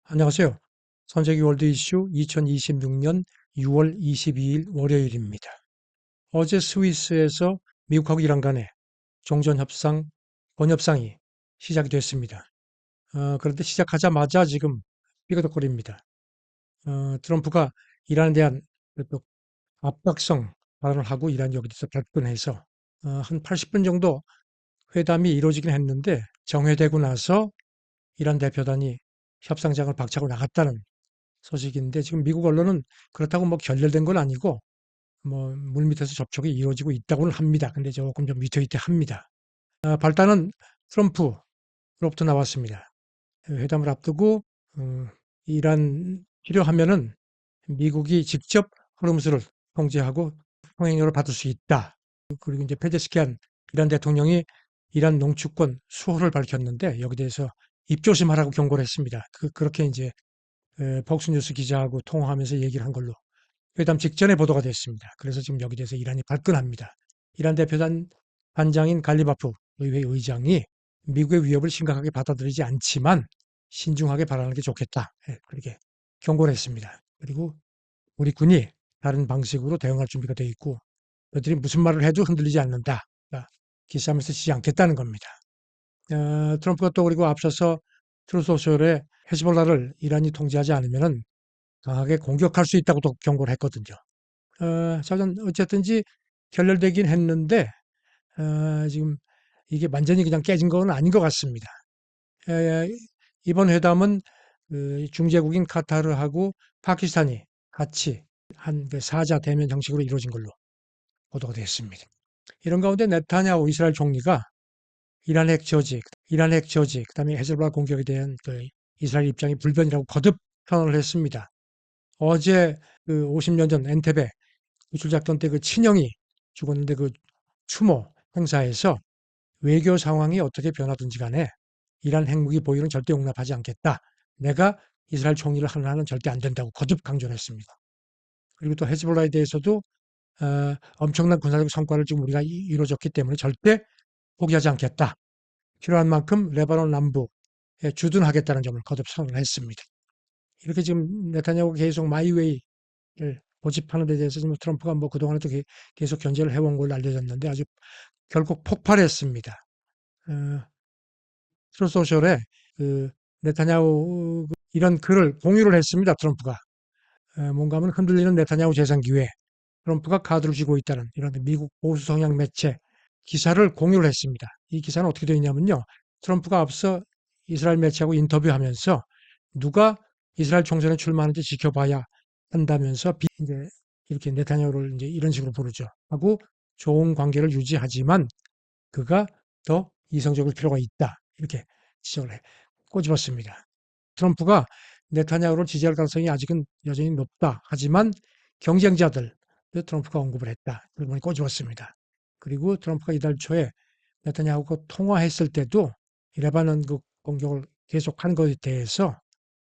안녕하세요. 선세기 월드 이슈 2026년 6월 22일 월요일입니다. 어제 스위스에서 미국하고 이란 간의 종전협상, 번협상이 시작이 됐습니다. 그런데 시작하자마자 지금 삐그덕거립니다. 트럼프가 이란에 대한 또 압박성 발언을 하고 이란이 여기서 발끈해서 한 80분 정도 회담이 이루어지긴 했는데 정회되고 나서 이란 대표단이 협상장을 박차고 나갔다는 소식인데 지금 미국 언론은 그렇다고 뭐 결렬된 건 아니고 뭐 물밑에서 접촉이 이루어지고 있다고는 합니다. 근데 조금 좀 위태위태합니다. 발단은 트럼프로부터 나왔습니다. 회담을 앞두고 어, 이란 필요하면은 미국이 직접 호르무즈를 통제하고 통행료를 받을 수 있다. 그리고 이제 페제스키안 이란 대통령이 이란 농축권 수호를 밝혔는데 여기 대해서 입조심하라고 경고를 했습니다. 그렇게 이제 폭스뉴스 기자하고 통화하면서 얘기를 한 걸로 회담 직전에 보도가 됐습니다. 그래서 지금 여기 대해서 이란이 발끈합니다. 이란 대표단 단장인 갈리바프 의회 의장이 미국의 위협을 심각하게 받아들이지 않지만 신중하게 바라는 게 좋겠다. 그렇게 경고를 했습니다. 그리고 우리 군이 다른 방식으로 대응할 준비가 되어 있고 너희들이 무슨 말을 해도 흔들리지 않는다. 그러니까 기싸움에서 지지 않겠다는 겁니다. 트럼프가 또 그리고 앞서서 트루소셜에 헤즈볼라를 이란이 통제하지 않으면은 강하게 공격할 수 있다고 도 경고를 했거든요. 자전 어쨌든지 결렬되긴 했는데 지금 이게 완전히 그냥 깨진 건 아닌 것 같습니다. 에, 이번 회담은 그 중재국인 카타르하고 파키스탄이 같이 한 그 사자 대면 형식으로 이루어진 걸로 보도가 됐습니다. 이런 가운데 네타냐후 이스라엘 총리가 이란 핵 저지, 그다음에 헤즈볼라 공격에 대한 그 이스라엘 입장이 불변이라고 거듭 선언을 했습니다. 어제 그 50년 전 엔테베 구출작전 때 그 친형이 죽었는데 그 추모 행사에서 외교 상황이 어떻게 변하든지 간에 이란 핵무기 보유는 절대 용납하지 않겠다. 내가 이스라엘 총리를 하는 한은 절대 안 된다고 거듭 강조를 했습니다. 그리고 또 헤즈볼라에 대해서도 엄청난 군사적 성과를 지금 우리가 이루어졌기 때문에 절대 포기하지 않겠다. 필요한 만큼 레바논 남부에 주둔하겠다는 점을 거듭 선언을 했습니다. 이렇게 지금 네타냐후가 계속 마이웨이를 고집하는 데 대해서 지금 트럼프가 뭐 그동안에도 계속 견제를 해온 걸로 알려졌는데 아주 결국 폭발했습니다. 어, 트루소셜에 그 네타냐후 이런 글을 공유를 했습니다. 트럼프가. 뭔가 하면 흔들리는 네타냐후 재상기회 트럼프가 카드를 쥐고 있다는 이런 미국 보수 성향 매체 기사를 공유를 했습니다. 이 기사는 어떻게 되어 있냐면요. 트럼프가 앞서 이스라엘 매체하고 인터뷰하면서 누가 이스라엘 총선에 출마하는지 지켜봐야 한다면서 이제 이렇게 네타냐후를 이제 이런 식으로 부르죠. 하고 좋은 관계를 유지하지만 그가 더 이성적일 필요가 있다. 이렇게 지적을 꼬집었습니다. 트럼프가 네타냐후를 지지할 가능성이 아직은 여전히 높다. 하지만 경쟁자들 트럼프가 언급을 했다. 그걸 꼬집었습니다. 그리고 트럼프가 이달 초에 네타냐후가 통화했을 때도 레바논 그 공격을 계속한 것에 대해서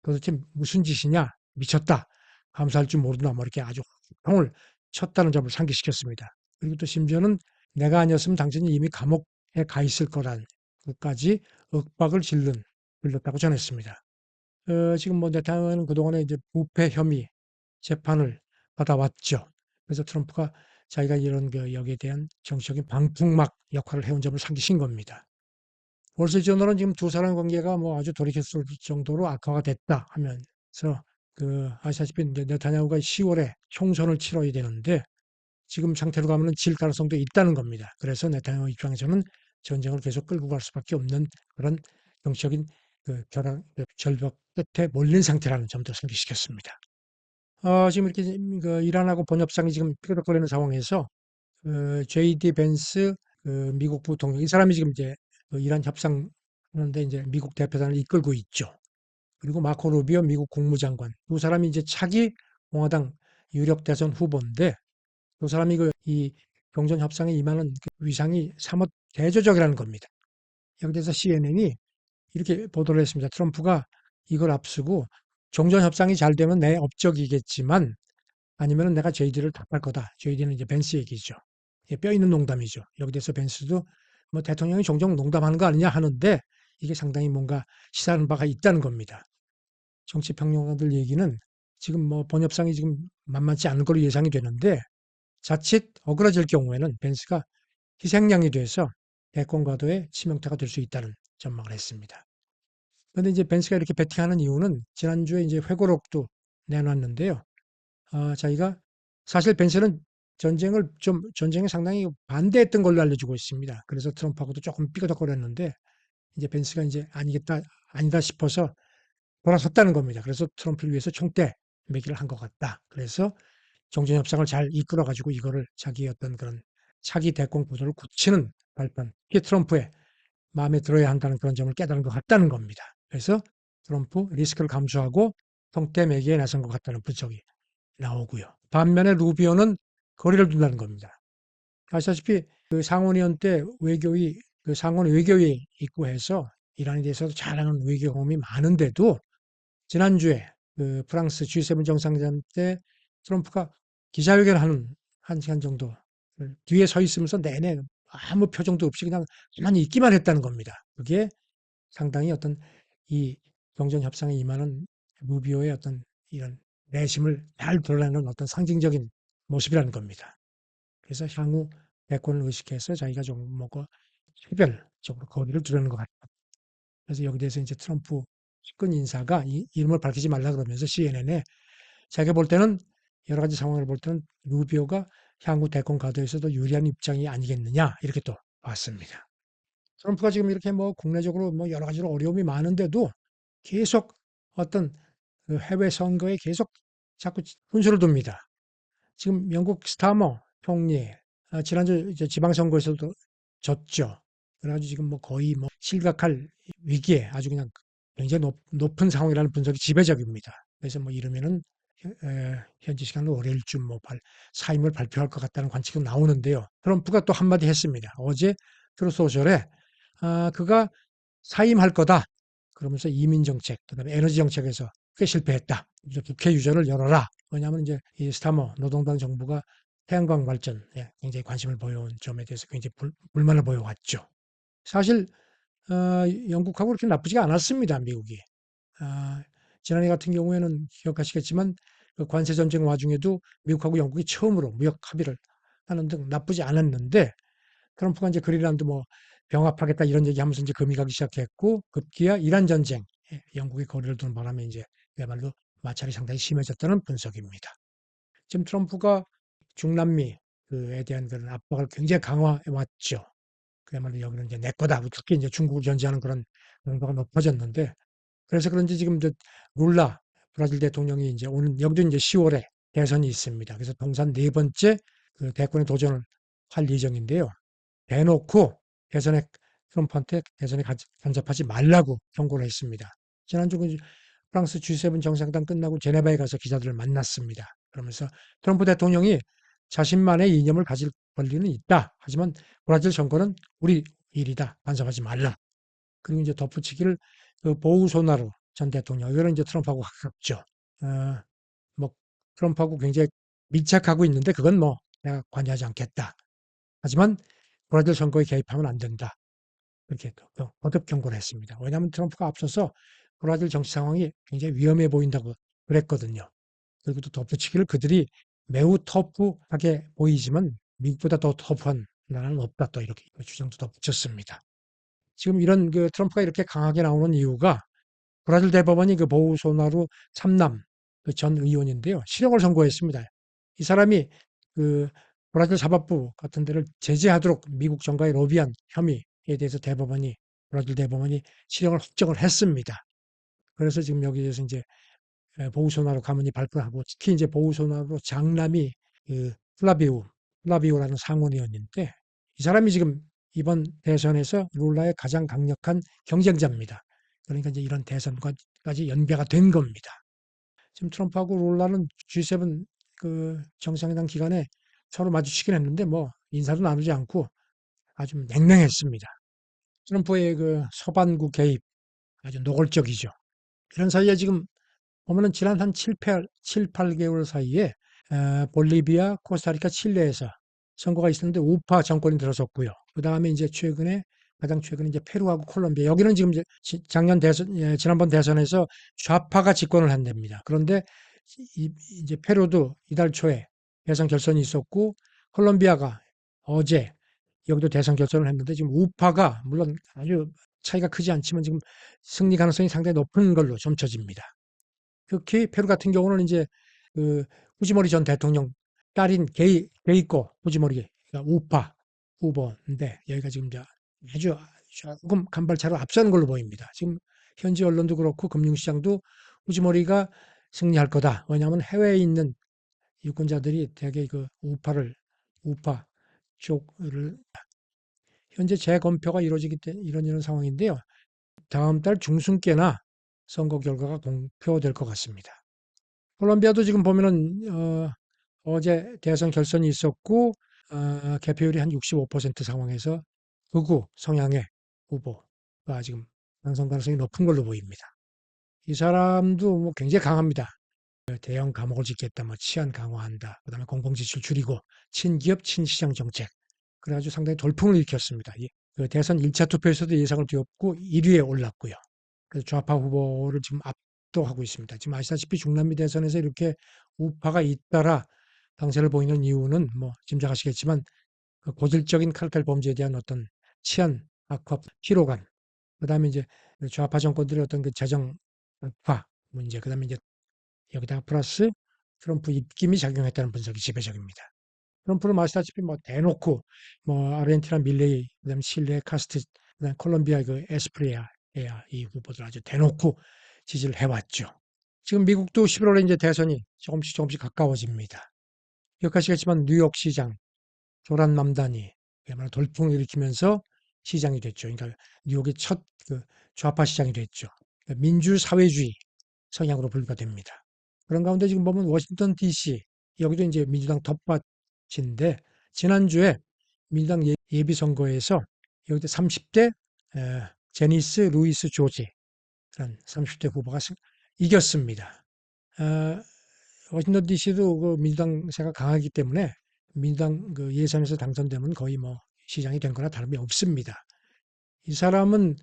도대체 무슨 짓이냐 미쳤다 감사할 줄 모르나 뭐 이렇게 아주 형을 쳤다는 점을 상기시켰습니다. 그리고 또 심지어는 내가 아니었으면 당신이 이미 감옥에 가 있을 거란 것까지 윽박을 질렀다고 전했습니다. 지금 뭐 네타냐후는 그동안에 이제 부패 혐의 재판을 받아왔죠. 그래서 트럼프가 자기가 이런 그 여기에 대한 정치적인 방풍막 역할을 해온 점을 상기신 겁니다. 월스트리트저널은 지금 두 사람 관계가 뭐 아주 돌이켰을 정도로 악화가 됐다 하면서 그 아시다시피 네타냐후가 10월에 총선을 치러야 되는데 지금 상태로 가면은 질 가능성도 있다는 겁니다. 그래서 네타냐후 입장에서는 전쟁을 계속 끌고 갈 수밖에 없는 그런 정치적인 그 절벽 끝에 몰린 상태라는 점도 상기시켰습니다. 지금 이렇게 그 이란하고 번협상이 지금 삐그덕거리는 상황에서 JD 벤스 그 미국 부통령 이 사람이 지금 이제 그 이란 협상하는데 이제 미국 대표단을 이끌고 있죠. 그리고 마코 루비오 미국 국무장관 두 사람이 이제 차기 공화당 유력 대선 후보인데 두 사람이 그 이 경전 협상에 임하는 그 위상이 사뭇 대조적이라는 겁니다. 여기 대해서 CNN이 이렇게 보도를 했습니다. 트럼프가 이걸 앞두고 종전 협상이 잘 되면 내 업적이겠지만 아니면은 내가 JD를 답할 거다. JD는 이제 벤스 얘기죠. 뼈 있는 농담이죠. 여기 대해서 벤스도 뭐 대통령이 종종 농담하는 거 아니냐 하는데 이게 상당히 뭔가 시사하는 바가 있다는 겁니다. 정치 평론가들 얘기는 지금 뭐 번협상이 지금 만만치 않은 걸로 예상이 되는데 자칫 어그러질 경우에는 벤스가 희생양이 돼서 대권 과도의 치명타가 될 수 있다는 전망을 했습니다. 그런데 이제 벤스가 이렇게 배팅하는 이유는 지난주에 이제 회고록도 내놨는데요. 자기가 사실 벤스는 전쟁에 상당히 반대했던 걸로 알려지고 있습니다. 그래서 트럼프하고도 조금 삐거덕거렸는데 이제 벤스가 이제 아니다 싶어서 돌아섰다는 겁니다. 그래서 트럼프를 위해서 총대 매기를 한 것 같다. 그래서 정전 협상을 잘 이끌어 가지고 이거를 자기의 어떤 그런 차기 대권 구도를 굳히는 발판, 이게 트럼프의 마음에 들어야 한다는 그런 점을 깨달은 것 같다는 겁니다. 그래서 트럼프 리스크를 감수하고 총대 매기에 나선 것 같다는 분석이 나오고요. 반면에 루비오는 거리를 둔다는 겁니다. 아시다시피 그 상원의원 때 그 상원 외교위 있고 해서 이란에 대해서도 잘 아는 외교 경험이 많은데도 지난주에 그 프랑스 G7 정상회담 때 트럼프가 기자회견하는 1시간 정도 뒤에 서 있으면서 내내 아무 표정도 없이 그냥 가만히 있기만 했다는 겁니다. 그게 상당히 어떤 이 경전 협상에 임하는 루비오의 어떤 이런 내심을 잘 드러내는 어떤 상징적인 모습이라는 겁니다. 그래서 향후 대권을 의식해서 자기가 좀 뭔가 차별적으로 거리를 두려는 것 같다. 그래서 여기 대해서 이제 트럼프 측근 인사가 이름을 밝히지 말라 그러면서 CNN에 자기가 볼 때는 여러 가지 상황을 볼 때는 루비오가 향후 대권 가도에서도 유리한 입장이 아니겠느냐 이렇게 또 봤습니다. 트럼프가 지금 이렇게 뭐 국내적으로 뭐 여러 가지로 어려움이 많은데도 계속 어떤 그 해외 선거에 계속 자꾸 훈수를 둡니다. 지금 영국 스타머 총리 지난주 이제 지방선거에서도 졌죠. 그래가지고 지금 뭐 거의 뭐 실각할 위기에 아주 그냥 굉장히 높은 상황이라는 분석이 지배적입니다. 그래서 뭐 이러면은 현지 시간으로 월요일쯤 뭐 사임을 발표할 것 같다는 관측이 나오는데요. 트럼프가 또 한마디 했습니다. 어제 트루소셜에 그가 사임할 거다. 그러면서 이민 정책, 그다음에 에너지 정책에서 꽤 실패했다. 이제 국회 유전을 열어라. 왜냐하면 이제 이 스타머 노동당 정부가 태양광 발전에 굉장히 관심을 보여온 점에 대해서 굉장히 불만을 보여왔죠. 사실 영국하고 그렇게 나쁘지가 않았습니다. 미국이. 아, 지난해 같은 경우에는 기억하시겠지만 그 관세 전쟁 와중에도 미국하고 영국이 처음으로 무역 합의를 하는 등 나쁘지 않았는데 트럼프가 이제 그린란드 뭐 병합하겠다 이런 얘기하면서 이제 금이 가기 시작했고 급기야 이란 전쟁 영국이 거리를 두는 바람에 이제 그야말로 마찰이 상당히 심해졌다는 분석입니다. 지금 트럼프가 중남미 그에 대한 그런 압박을 굉장히 강화해 왔죠. 그야말로 여기는 이제 내 거다. 특히 이제 중국을 견제하는 그런 농도가 높아졌는데 그래서 그런지 지금 이제 룰라 브라질 대통령이 이제 오는 여기도 이제 10월에 대선이 있습니다. 그래서 통산 네 번째 그 대권에 도전을 할 예정인데요. 대놓고 대선에 트럼프한테 대선에 간접하지 말라고 경고를 했습니다. 지난주 그 프랑스 G7 정상회담 끝나고 제네바에 가서 기자들을 만났습니다. 그러면서 트럼프 대통령이 자신만의 이념을 가질 권리는 있다. 하지만 브라질 정권은 우리 일이다. 간섭하지 말라. 그리고 이제 덧붙이기를 그 보우소나루 전 대통령, 이거는 이제 트럼프하고 가깝죠. 뭐 트럼프하고 굉장히 밀착하고 있는데 그건 뭐 내가 관여하지 않겠다. 하지만 브라질 선거에 개입하면 안 된다. 그렇게 거듭 경고를 했습니다. 왜냐하면 트럼프가 앞서서 브라질 정치 상황이 굉장히 위험해 보인다고 그랬거든요. 그리고 또 덧붙이기를 그들이 매우 터프하게 보이지만 미국보다 더 터프한 나라는 없다. 또 이렇게 주장도 덧붙였습니다. 지금 이런 그 트럼프가 이렇게 강하게 나오는 이유가 브라질 대법원이 그 보우소나루 삼남 그 전 의원인데요. 실형을 선고했습니다. 이 사람이 그 브라질 사법부 같은 데를 제재하도록 미국 정가에 로비한 혐의에 대해서 브라질 대법원이 실형을 확정을 했습니다. 그래서 지금 여기에서 이제 보우소나루 가문이 발표하고 특히 이제 보우소나루 장남이 그 플라비오라는 상원의원인데 이 사람이 지금 이번 대선에서 룰라의 가장 강력한 경쟁자입니다. 그러니까 이제 이런 대선까지 연계가 된 겁니다. 지금 트럼프하고 룰라는 G7 그 정상회담 기간에 서로 마주치긴 했는데 뭐 인사도 나누지 않고 아주 냉랭했습니다. 트럼프의 그 서반구 개입 아주 노골적이죠. 이런 사이에 지금 보면은 지난 한 7, 8개월 사이에 볼리비아, 코스타리카, 칠레에서 선거가 있었는데 우파 정권이 들어섰고요. 그 다음에 이제 최근에 가장 최근에 이제 페루하고 콜롬비아. 여기는 지금 이제 작년 대선, 지난번 대선에서 좌파가 집권을 한 데입니다. 그런데 이제 페루도 이달 초에 대선 결선이 있었고, 콜롬비아가 어제 여기도 대선 결선을 했는데, 지금 우파가 물론 아주 차이가 크지 않지만 지금 승리 가능성이 상당히 높은 걸로 점쳐집니다. 특히 페루 같은 경우는 이제 그 후지모리 전 대통령 딸인 게이코 후지모리가 우파 후보인데, 여기가 지금 이제 아주 조금 간발차로 앞서는 걸로 보입니다. 지금 현지 언론도 그렇고 금융시장도 후지모리가 승리할 거다. 왜냐하면 해외에 있는 유권자들이 대개 그 우파 쪽을 현재 재검표가 이루어지기 때문에 이런 상황인데요. 다음 달 중순께나 선거 결과가 공표될 것 같습니다. 콜롬비아도 지금 보면은 어제 대선 결선이 있었고, 개표율이 한 65% 상황에서 극우 성향의 후보가 지금 당선 가능성이 높은 걸로 보입니다. 이 사람도 뭐 굉장히 강합니다. 대형 감옥을 짓겠다, 뭐 치안 강화한다, 그다음에 공공지출 줄이고 친기업 친시장 정책. 그래가지고 상당히 돌풍을 일으켰습니다. 그 대선 1차 투표에서도 예상을 뒤엎고 1위에 올랐고요. 그래서 좌파 후보를 지금 압도하고 있습니다. 지금 아시다시피 중남미 대선에서 이렇게 우파가 잇따라 강세를 보이는 이유는 뭐 짐작하시겠지만, 그 고질적인 카르텔 범죄에 대한 어떤 치안 악화 피로감, 그다음에 이제 좌파 정권들의 어떤 그 재정 악화 문제, 그다음에 이제 여기다가 플러스 트럼프 입김이 작용했다는 분석이 지배적입니다. 트럼프는 아시다시피 뭐 대놓고 뭐 아르헨티나 밀레이, 그다음에 칠레 카스트, 그다음에 콜롬비아 그 에스프리아 이 후보들 아주 대놓고 지지를 해왔죠. 지금 미국도 11월에 이제 대선이 조금씩 가까워집니다. 기억하시겠지만 뉴욕 시장 조란 맘다니 그야말로 돌풍을 일으키면서 시장이 됐죠. 그러니까 뉴욕의 첫 그 좌파 시장이 됐죠. 그러니까 민주사회주의 성향으로 분류가 됩니다. 그런 가운데 지금 보면 워싱턴 DC 여기도 이제 민주당 텃밭인데, 지난주에 민주당 예비 선거에서 여기도 30대 제니스 루이스 조지 그런 30대 후보가 이겼습니다. 어, 워싱턴 DC도 그 민주당세가 강하기 때문에 민주당 그 예선에서 당선되면 거의 뭐 시장이 된 거나 다름이 없습니다. 이 사람은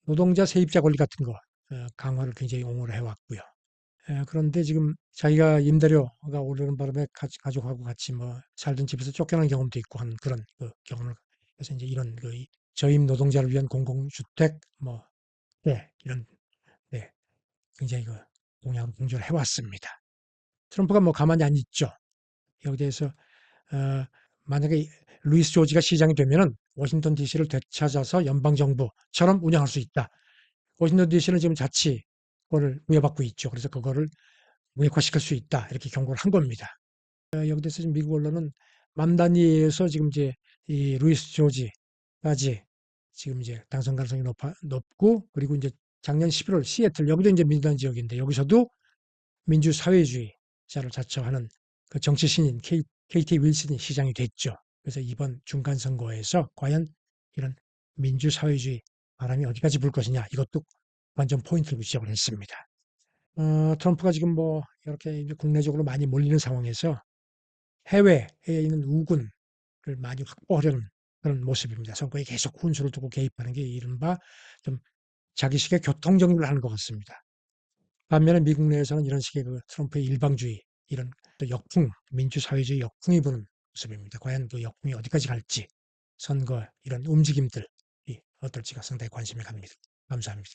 노동자 세입자 권리 같은 거 강화를 굉장히 옹호를 해왔고요. 그런데 지금 자기가 임대료가 오르는 바람에 가족하고 같이 뭐 살던 집에서 쫓겨난 경험도 있고 한 그런 그 경험을, 그래서 이제 이런 그 저임 노동자를 위한 공공주택 뭐 이런 네, 굉장히 그 공약을 공조를 해왔습니다. 트럼프가 뭐 가만히 안 있죠. 여기 대해서 어, 만약에 루이스 조지가 시장이 되면은 워싱턴 DC를 되찾아서 연방 정부처럼 운영할 수 있다. 워싱턴 DC는 지금 자치권을 부여받고 있죠. 그래서 그거를 무력화시킬 수 있다. 이렇게 경고를 한 겁니다. 여기 대해서 지금 미국 언론은 맘다니에서 지금 이제 이 루이스 조지까지 지금 이제 당선 가능성이 높고, 그리고 이제 작년 11월 시애틀 여기도 이제 민주당 지역인데 여기서도 민주사회주의자를 자처하는 그 정치 신인 KT 윌슨이 시장이 됐죠. 그래서 이번 중간 선거에서 과연 이런 민주사회주의 바람이 어디까지 불 것이냐, 이것도 완전 포인트로 지적을 했습니다. 트럼프가 지금 뭐 이렇게 이제 국내적으로 많이 몰리는 상황에서 해외에 있는 우군을 많이 확보하려는 그런 모습입니다. 선거에 계속 훈수를 두고 개입하는 게 이른바 좀 자기식의 교통정리를 하는 것 같습니다. 반면에 미국 내에서는 이런 식의 그 트럼프의 일방주의, 이런 또 역풍, 민주사회주의 역풍이 부는 모습입니다. 과연 그 역풍이 어디까지 갈지, 선거 이런 움직임들이 어떨지가 상당히 관심이 갑니다. 감사합니다.